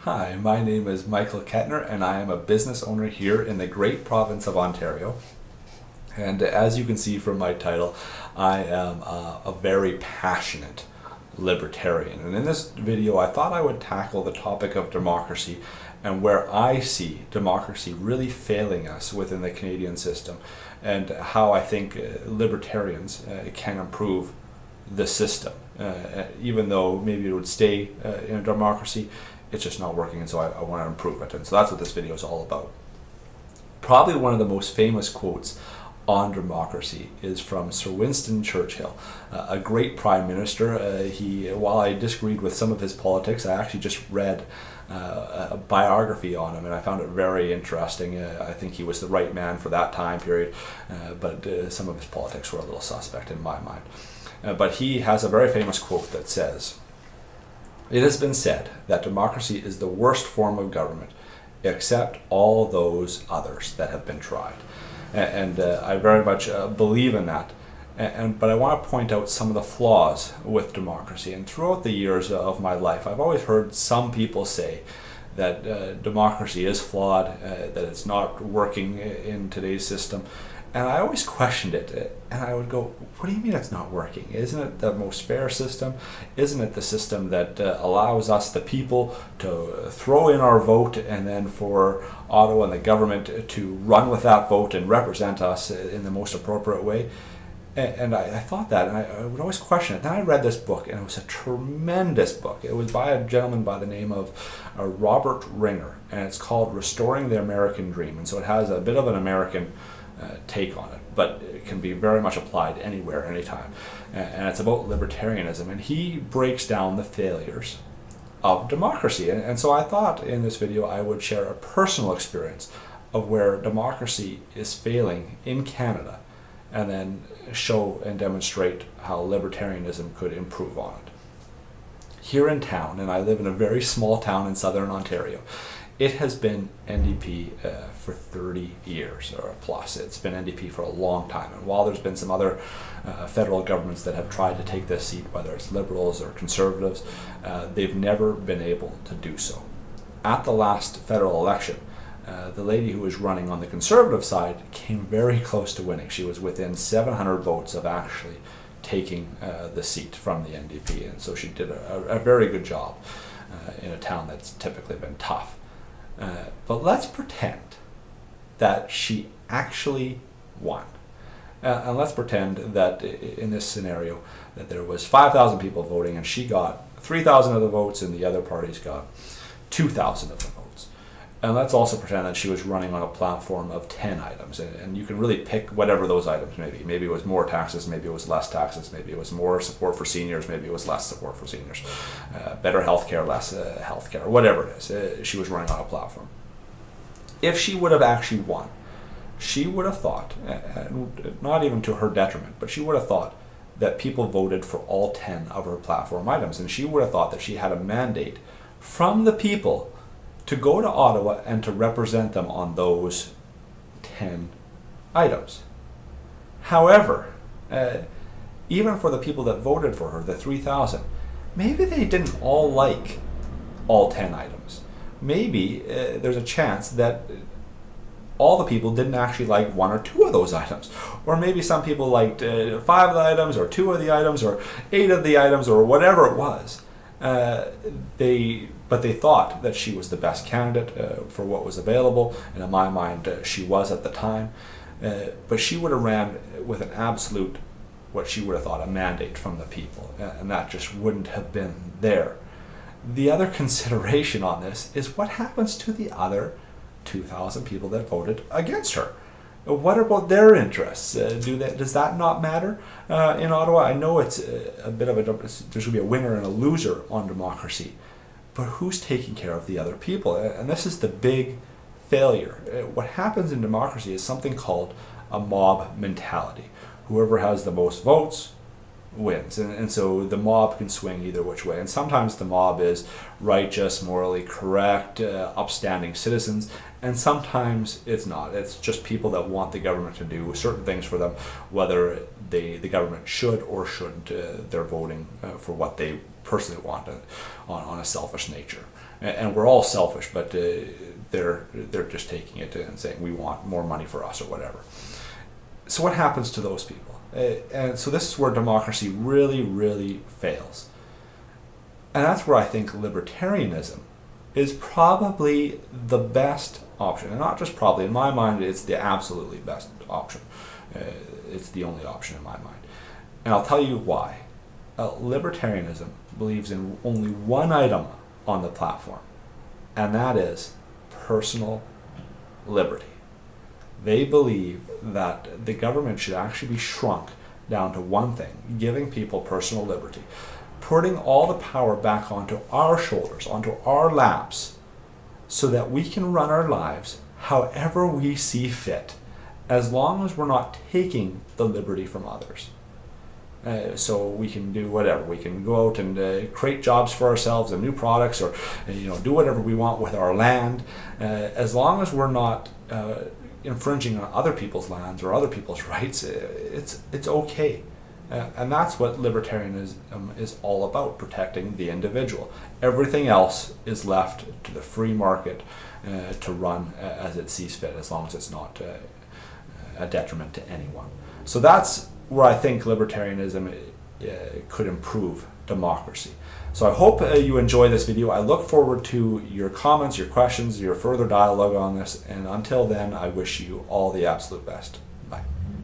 Hi, my name is Michael Kettner and I am a business owner here in the great province of Ontario. And as you can see from my title, I am a very passionate libertarian. And in this video, I thought I would tackle the topic of democracy and where I see democracy really failing us within the Canadian system, and how I think libertarians can improve the system. Even though maybe it would stay in a democracy, it's just not working, and so I want to improve it. And so that's what this video is all about. Probably one of the most famous quotes on democracy is from Sir Winston Churchill, a great prime minister. While I disagreed with some of his politics, I actually just read a biography on him, and I found it very interesting. I think he was the right man for that time period, but some of his politics were a little suspect in my mind. But he has a very famous quote that says, "It has been said that democracy is the worst form of government, except all those others that have been tried." And I very much believe in that. But I want to point out some of the flaws with democracy. And throughout the years of my life, I've always heard some people say that democracy is flawed, that it's not working in today's system. And I always questioned it, and I would go, what do you mean it's not working? Isn't it the most fair system? Isn't it the system that allows us, the people, to throw in our vote, and then for Ottawa and the government to run with that vote and represent us in the most appropriate way? And I thought that, and I would always question it. Then I read this book, and it was a tremendous book. It was by a gentleman by the name of Robert Ringer, and it's called Restoring the American Dream. And so it has a bit of an American take on it, but it can be very much applied anywhere, anytime. And it's about libertarianism, and he breaks down the failures of democracy. And so I thought in this video I would share a personal experience of where democracy is failing in Canada, and then show and demonstrate how libertarianism could improve on it. Here in town, and I live in a very small town in southern Ontario, it has been NDP for 30 years or plus. It's been NDP for a long time. And while there's been some other federal governments that have tried to take this seat, whether it's Liberals or Conservatives, they've never been able to do so. At the last federal election, the lady who was running on the Conservative side came very close to winning. She was within 700 votes of actually taking the seat from the NDP. And so she did a very good job in a town that's typically been tough. But let's pretend that she actually won. And let's pretend that in this scenario that there was 5,000 people voting and she got 3,000 of the votes and the other parties got 2,000 of the votes. And let's also pretend that she was running on a platform of 10 items. And you can really pick whatever those items may be. Maybe it was more taxes, maybe it was less taxes, maybe it was more support for seniors, maybe it was less support for seniors, better healthcare, less healthcare, whatever it is. She was running on a platform. If she would have actually won, she would have thought, and not even to her detriment, but she would have thought that people voted for all 10 of her platform items. And she would have thought that she had a mandate from the people to go to Ottawa and to represent them on those 10 items. However, even for the people that voted for her, the 3,000, maybe they didn't all like all 10 items. Maybe there's a chance that all the people didn't actually like one or two of those items. Or maybe some people liked 5 of the items, or 2 of the items, or 8 of the items, or whatever it was. But they thought that she was the best candidate for what was available, and in my mind she was at the time. But she would have ran with an absolute, what she would have thought, a mandate from the people, and that just wouldn't have been there. The other consideration on this is what happens to the other 2,000 people that voted against her. What about their interests? Does that not matter in Ottawa? I know it's a bit of there's going to be a winner and a loser on democracy, but who's taking care of the other people? And this is the big failure. What happens in democracy is something called a mob mentality. Whoever has the most votes wins. And so the mob can swing either which way. And sometimes the mob is righteous, morally correct, upstanding citizens, and sometimes it's not. It's just people that want the government to do certain things for them, whether the government should or shouldn't. They're voting for what they personally want on a selfish nature. and we're all selfish, but they're just taking it and saying we want more money for us or whatever. So what happens to those people? And so this is where democracy really, really fails. And that's where I think libertarianism is probably the best option. And not just probably, in my mind, it's the absolutely best option. It's the only option in my mind. And I'll tell you why. Libertarianism believes in only one item on the platform, and that is personal liberty. They believe that the government should actually be shrunk down to one thing: giving people personal liberty, putting all the power back onto our shoulders, onto our laps, so that we can run our lives however we see fit, as long as we're not taking the liberty from others. So we can do whatever. We can go out and create jobs for ourselves and new products, or do whatever we want with our land, as long as we're not infringing on other people's lands or other people's rights. It's okay. And that's what libertarianism is all about: protecting the individual. Everything else is left to the free market to run as it sees fit, as long as it's not a detriment to anyone. So that's where I think libertarianism could improve democracy. So I hope you enjoy this video. I look forward to your comments, your questions, your further dialogue on this, and until then, I wish you all the absolute best.